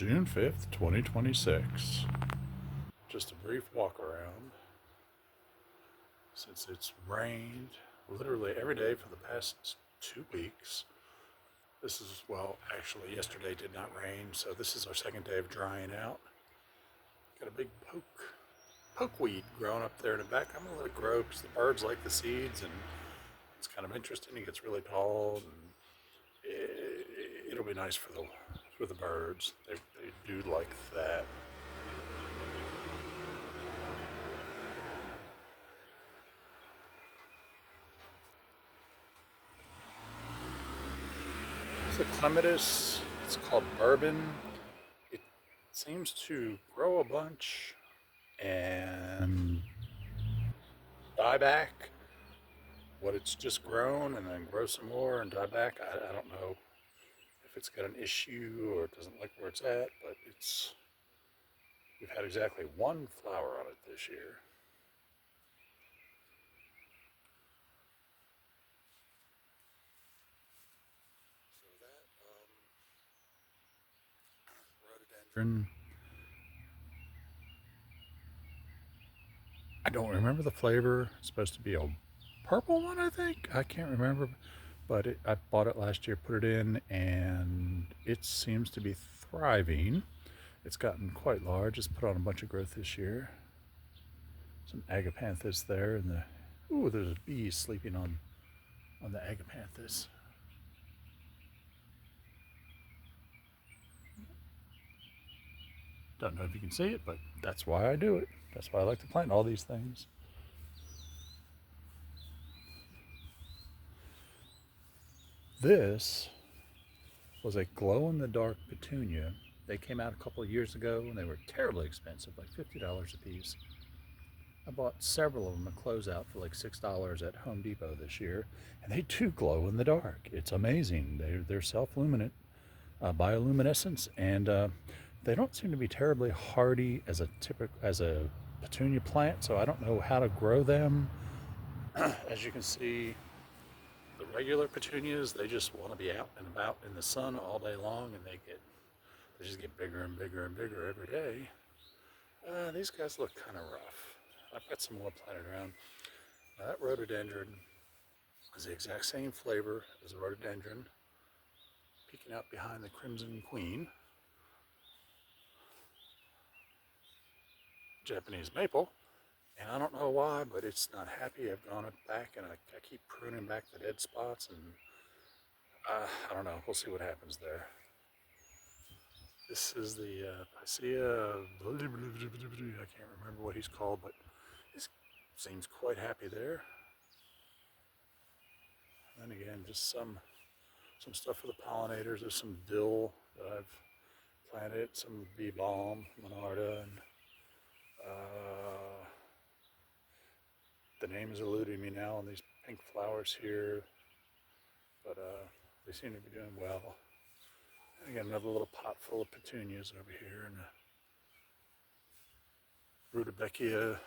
June 5th, 2026. Just a brief walk around since it's rained literally every day for the past 2 weeks. This is, well, actually, yesterday did not rain, so this is our second day of drying out. Got a big pokeweed growing up there in the back. I'm gonna let it grow because the birds like the seeds, and it's kind of interesting. It gets really tall, and it'll be nice for the birds. They do like that. It's a clematis. It's called bourbon. It seems to grow a bunch and die back. What it's just grown and then grow some more and die back. I don't know if it's got an issue or it doesn't like where it's at, but we've had exactly one flower on it this year. So that rhododendron. I don't remember the flavor. It's supposed to be a purple one, I think. I can't remember, but I bought it last year, put it in, and it seems to be thriving. It's gotten quite large. It's put on a bunch of growth this year. Some agapanthus there, and there's a bee sleeping on the agapanthus. Don't know if you can see it, but that's why I do it. That's why I like to plant all these things. This was a glow-in-the-dark petunia. They came out a couple of years ago and they were terribly expensive, like $50 a piece. I bought several of them at closeout for like $6 at Home Depot this year, and they do glow in the dark. It's amazing. They're self-luminant, bioluminescence, and they don't seem to be terribly hardy as a petunia plant. So I don't know how to grow them. As you can see, the regular petunias, they just want to be out and about in the sun all day long, and they just get bigger and bigger and bigger every day. These guys look kind of rough. I've got some more planted around. Now that rhododendron is the exact same flavor as the rhododendron, peeking out behind the Crimson Queen. Japanese maple, and I don't know why, but it's not happy. I've gone back and I keep pruning back the dead spots, and I don't know. We'll see what happens there. This is the Picea. I can't remember what he's called, but he seems quite happy there. And again, just some stuff for the pollinators. There's some dill that I've planted, some bee balm, monarda, and the name is eluding me now on these pink flowers here, but they seem to be doing well. And again, another little pot full of petunias over here, and Rudbeckia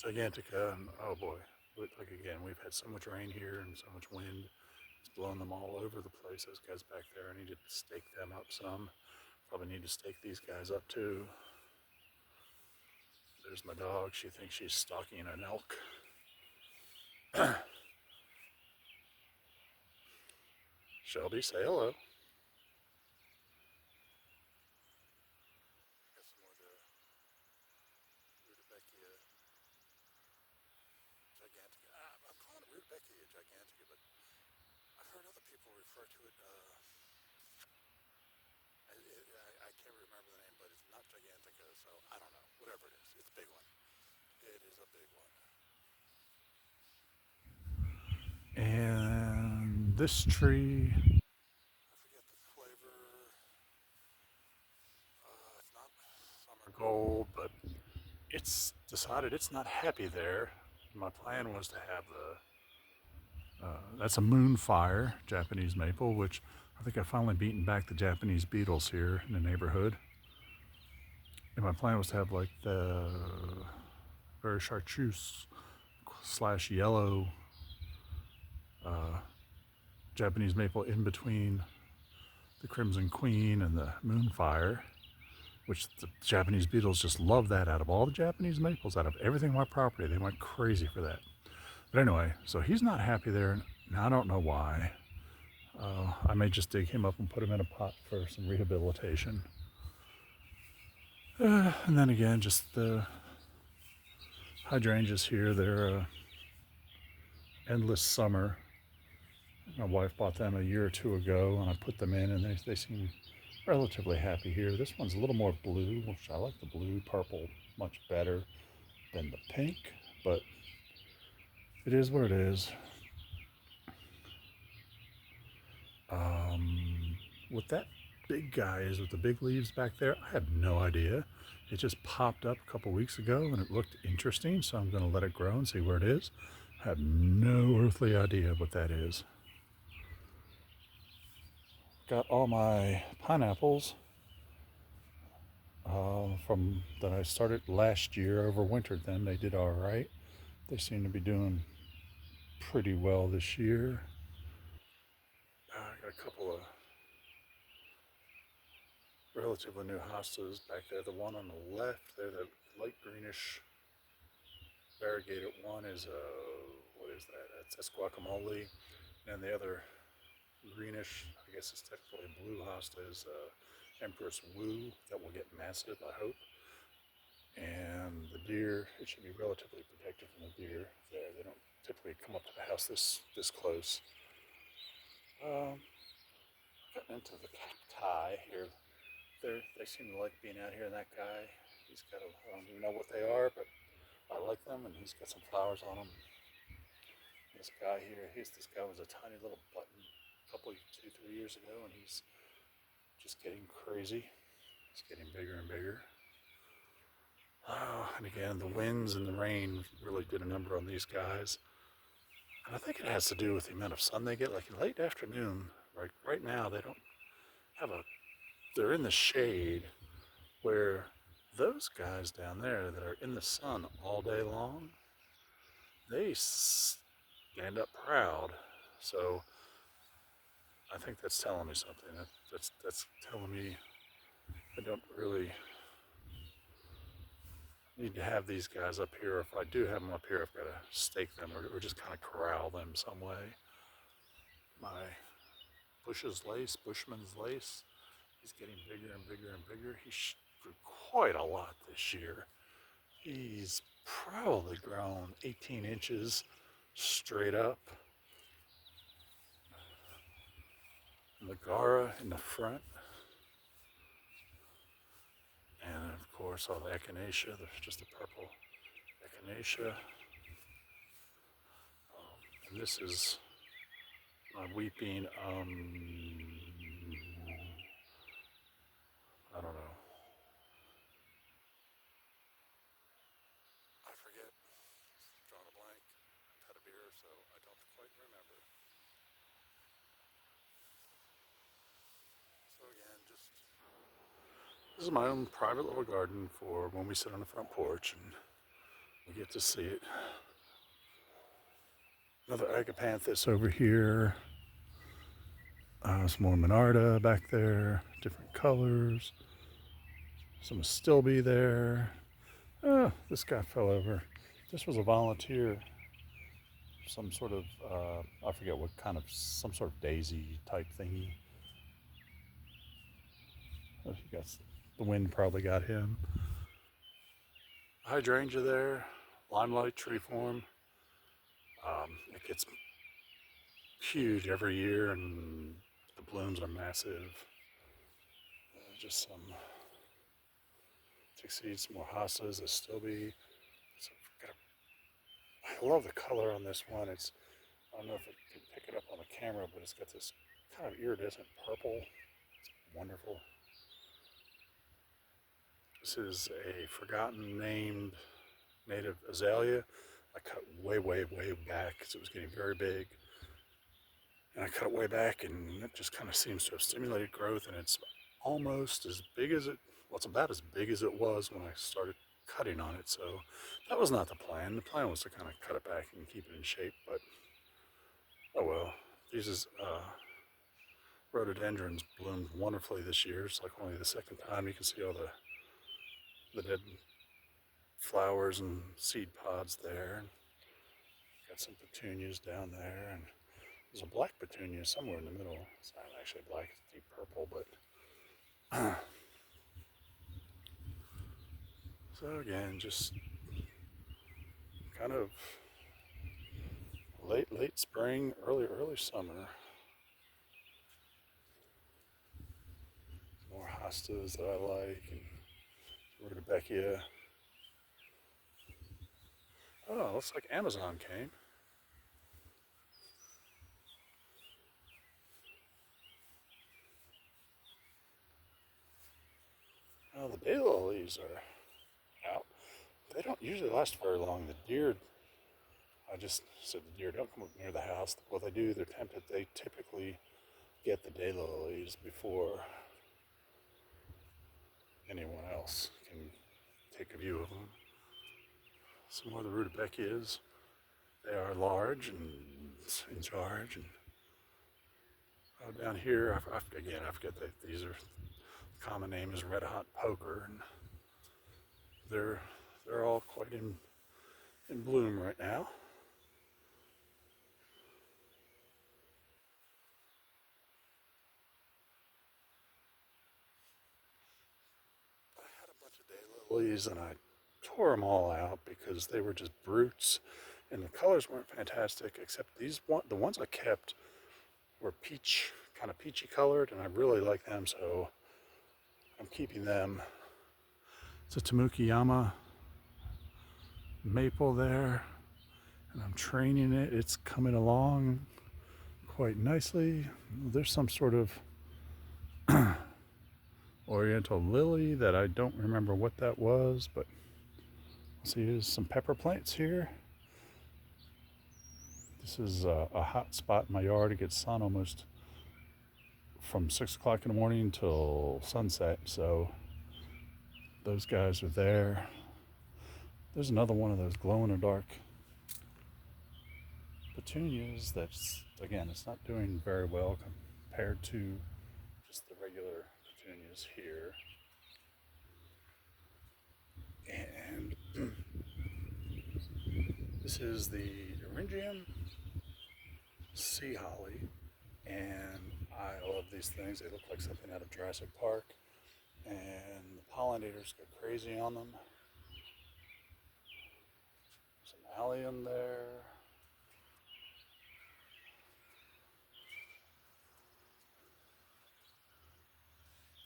gigantica, and oh boy, like again, we've had so much rain here and so much wind. It's blowing them all over the place. Those guys back there, I need to stake them up some. Probably need to stake these guys up too. There's my dog. She thinks she's stalking an elk. Shelby, say hello. Got some more of the Rudbeckia gigantica. I'm calling it Rudbeckia gigantica, but I've heard other people refer to it. I can't remember the name, but it's not gigantica, so I don't know. Whatever it is, it's a big one. It is a big one. And this tree, I forget the flavor. It's not summer gold, but it's decided it's not happy there. My plan was to have that's a moonfire Japanese maple, which I think I've finally beaten back the Japanese beetles here in the neighborhood. And my plan was to have like the very chartreuse / yellow Japanese maple in between the Crimson Queen and the Moonfire, which the Japanese beetles just love that. Out of all the Japanese maples, out of everything on my property, they went crazy for that. But anyway, so he's not happy there. Now I don't know why. I may just dig him up and put him in a pot for some rehabilitation. And then again, just the hydrangeas here, they're endless summer. My wife bought them a year or two ago, and I put them in, and they seem relatively happy here. This one's a little more blue, which I like the blue purple much better than the pink, but it is what it is. What that big guy is with the big leaves back there, I have no idea. It just popped up a couple weeks ago and it looked interesting, so I'm going to let it grow and see where it is. I have no earthly idea what that is. Got all my pineapples from that I started last year, overwintered them. They did all right. They seem to be doing pretty well this year. I got a couple of relatively new hostas back there. The one on the left, they're the light greenish variegated one is what is that? That's guacamole, and the other greenish, I guess it's technically a blue hosta, is Empress Wu. That will get massive, I hope. And the deer, it should be relatively protected from the deer. There, they don't typically come up to the house this close. Getting into the cacti here. They seem to like being out here. And that guy, he's got I don't even know what they are, but I like them, and he's got some flowers on them. This guy here, this guy was a tiny little button a couple, 2, 3 years ago, and he's just getting crazy. He's getting bigger and bigger. Oh, and again, the winds and the rain really did a number on these guys. And I think it has to do with the amount of sun they get. Like in late afternoon, right now, they don't have they're in the shade, where those guys down there that are in the sun all day long, they stand up proud. So I think that's telling me something. That's telling me I don't really need to have these guys up here. If I do have them up here, I've got to stake them or just kind of corral them some way. My Bushman's lace, he's getting bigger and bigger and bigger. He grew quite a lot this year. He's probably grown 18 inches straight up. Megara in the front. And of course all the echinacea, there's just a purple echinacea. And this is my weeping, I don't know. I forget. Drawing a blank. I've had a beer, so I don't quite remember. So again, this is my own private little garden for when we sit on the front porch and we get to see it. Another agapanthus over here. Some more Monarda back there, different colors. Some Astilbe there. Oh, this guy fell over. This was a volunteer. Some sort of, I forget what kind of, some sort of daisy type thingy. Oh, the wind probably got him. Hydrangea there, limelight tree form. It gets huge every year and the blooms are massive. Just some succeed, some more hostas, Astilbe. I love the color on this one. I don't know if it can pick it up on the camera, but it's got this kind of iridescent purple. It's wonderful. This is a forgotten named native azalea. I cut way, way, way back because it was getting very big. And I cut it way back, and it just kind of seems to have stimulated growth, and it's almost as big as it's about as big as it was when I started cutting on it. So that was not the plan. The plan was to kind of cut it back and keep it in shape, but oh well. This is Rhododendrons bloomed wonderfully this year. It's like only the second time. You can see all the dead flowers and seed pods there. Got some petunias down there, and there's a black petunia somewhere in the middle. It's not actually black, it's deep purple, but so again, just kind of late spring, early summer. More hostas that I like, and rudbeckia. Oh, looks like Amazon came. Oh, the daylilies are out. They don't usually last very long. The deer, I just said the deer don't come up near the house. Well, they do. They're tempted. They typically get the daylilies before anyone else can take a view of them. Some more of the rudbeckias. They are large and in charge. And down here, again, I forget that these are, the common name is red hot poker, and they're all quite in bloom right now. I had a bunch of daylilies and I tore them all out because they were just brutes, and the colors weren't fantastic. Except the ones I kept were kind of peachy colored, and I really like them, so I'm keeping them. It's a Tamukiyama maple there, and I'm training it. It's coming along quite nicely. There's some sort of oriental lily that I don't remember what that was, but see, here's some pepper plants here. This is a hot spot in my yard. It gets sun almost from 6 o'clock in the morning until sunset, so those guys are there. There's another one of those glow in the dark petunias that's, again, it's not doing very well compared to just the regular petunias here. And this is the Eryngium sea holly, and I love these things. They look like something out of Jurassic Park, and the pollinators go crazy on them. Some allium there.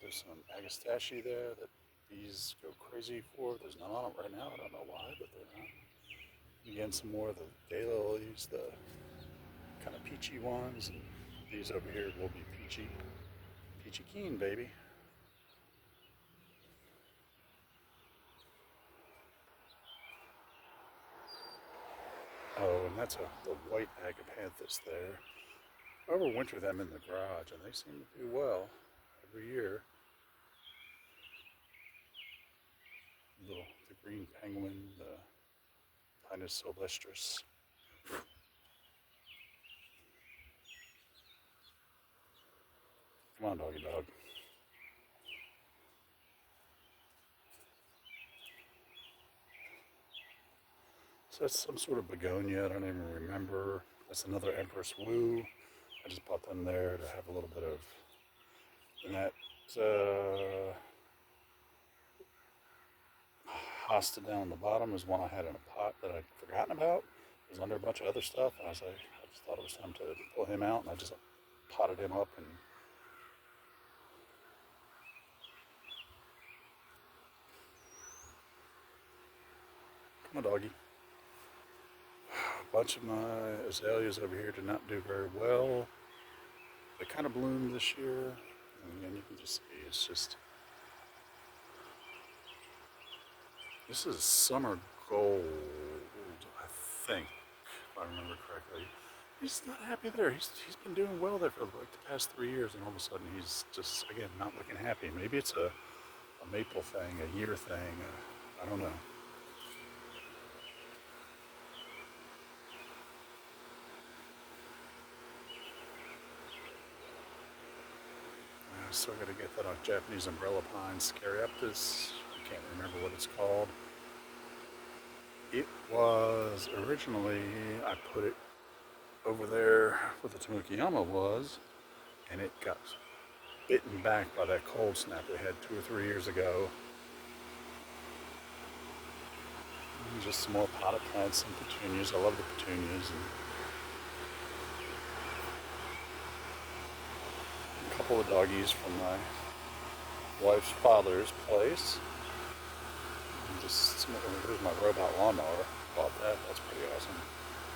There's some agastache there that bees go crazy for. There's none on them right now. I don't know why, but they're not. Again, some more of the daylilies, the kind of peachy ones. And these over here will be peachy. Peachy keen, baby. Oh, and that's the white agapanthus there. I overwinter them in the garage, and they seem to do well every year. The green penguin, the Pinus sylvestris. Come on, doggy dog. So that's some sort of begonia. I don't even remember. That's another Empress Woo. I just bought them there to have a little bit of. And that hosta down the bottom is one I had in a pot that I'd forgotten about. It was under a bunch of other stuff, and I just thought it was time to pull him out, and I just potted him up and. Come on, doggy. A bunch of my azaleas over here did not do very well. They kind of bloomed this year, and again, you can just see it's just. This is summer gold, I think, if I remember correctly. He's not happy there. He's been doing well there for like the past 3 years, and all of a sudden he's just, again, not looking happy. Maybe it's a maple thing, a year thing. I don't know. still got to get that Japanese umbrella pine, Scarieptis. I can't remember what it's called. It was originally, I put it over there where the Tamukiyama was, and it got bitten back by that cold snap we had 2 or 3 years ago. And just some more potted plants and petunias. I love the petunias. And a couple of doggies from my wife's father's place. And just here's my robot lawnmower. Bought that. That's pretty awesome.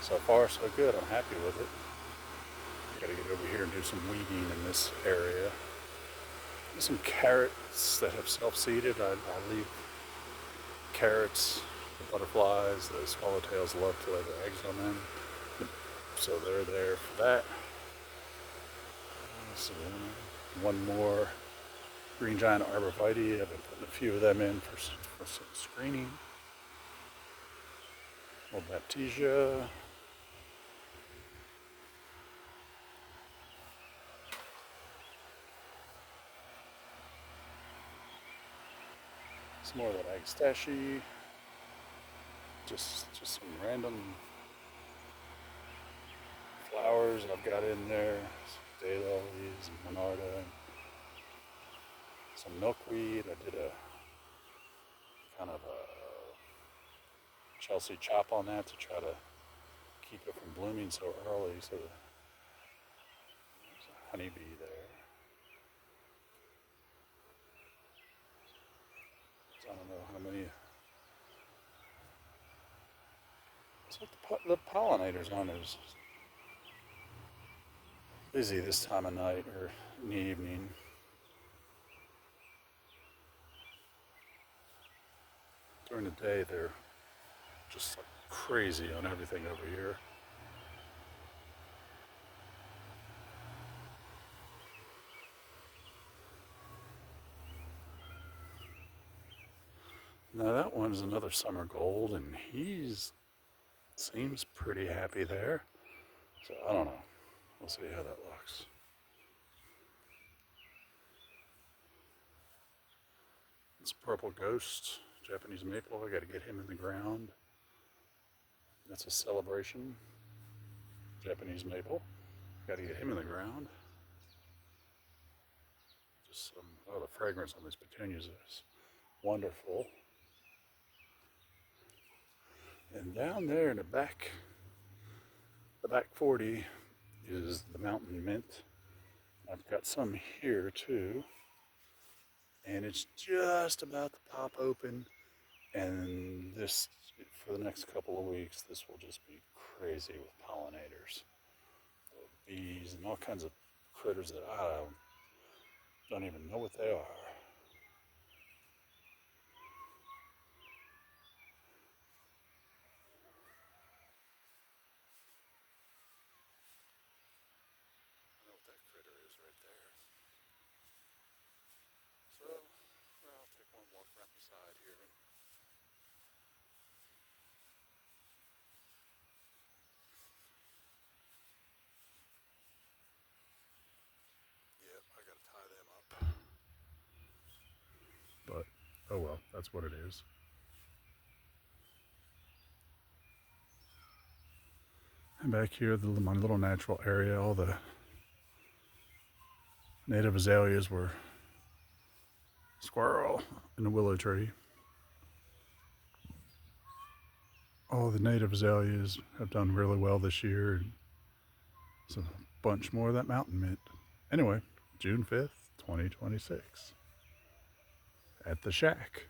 So far, so good. I'm happy with it. Got to get over here and do some weeding in this area. There's some carrots that have self-seeded. I leave carrots, the butterflies, the swallowtails love to lay their eggs on them. So they're there for that. So one more green giant arborvitae. I've been putting a few of them in for some screening. Old Baptisia. Some more of that Agastache. Just some random flowers I've got in there. Some daylilies and monarda. Some milkweed. I did a kind of a Chelsea chop on that to try to keep it from blooming so early. So there's a honeybee there. So I don't know how many. It's like the pollinators aren't as busy this time of night or in the evening. During the day, they're just like crazy on everything over here. Now that one's another summer gold, and he's seems pretty happy there. So I don't know. We'll see how that looks. It's Purple Ghost, Japanese maple. I got to get him in the ground. That's a Celebration, Japanese maple. Got to get him in the ground. Just some, oh, the fragrance on these petunias is wonderful. And down there in the back 40 is the mountain mint. I've got some here too. And it's just about to pop open. And this, for the next couple of weeks, this will just be crazy with pollinators. Bees and all kinds of critters that I don't even know what they are. I know what that critter is right there. So, I'll take one walk around the side here. Yep, I gotta tie them up. But, oh well, that's what it is. And back here, my little natural area, all the native azaleas were squirrel in the willow tree. All the native azaleas have done really well this year. And so a bunch more of that mountain mint. Anyway, June 5th, 2026 at the shack.